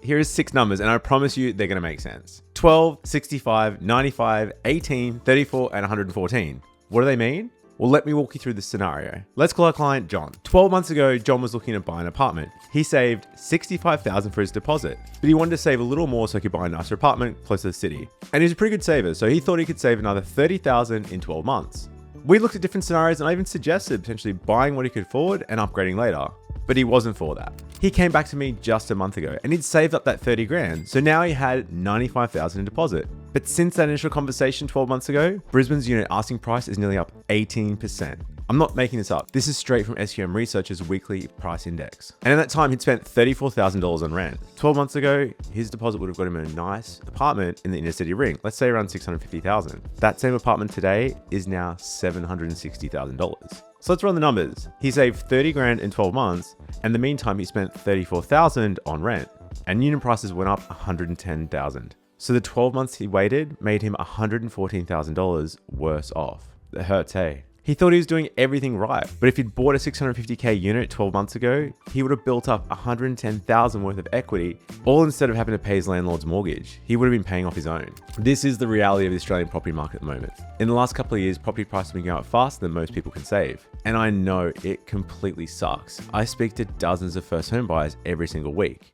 here is 6 numbers, and I promise you they're going to make sense. 12, 65, 95, 18, 34, and 114. What do they mean? Well, let me walk you through this scenario. Let's call our client John. 12 months ago, John was looking to buy an apartment. He saved $65,000 for his deposit, but he wanted to save a little more so he could buy a nicer apartment close to the city. And he's a pretty good saver, so he thought he could save another $30,000 in 12 months. We looked at different scenarios, and I even suggested potentially buying what he could afford and upgrading later. But he wasn't for that. He came back to me just a month ago and he'd saved up that 30 grand. So now he had 95,000 in deposit. But since that initial conversation 12 months ago, Brisbane's unit asking price is nearly up 18%. I'm not making this up. This is straight from SQM Research's weekly price index. And in that time, he'd spent $34,000 on rent. 12 months ago, his deposit would have got him a nice apartment in the inner city ring. Let's say around $650,000. That same apartment today is now $760,000. So let's run the numbers. He saved 30 grand in 12 months, and in the meantime, he spent 34,000 on rent, and unit prices went up 110,000. So the 12 months he waited made him $114,000 worse off. That hurts, hey? He thought he was doing everything right, but if he'd bought a $650K unit 12 months ago, he would have built up $110,000 worth of equity, all instead of having to pay his landlord's mortgage. He would have been paying off his own. This is the reality of the Australian property market at the moment. In the last couple of years, property prices have been going up faster than most people can save. And I know it completely sucks. I speak to dozens of first home buyers every single week.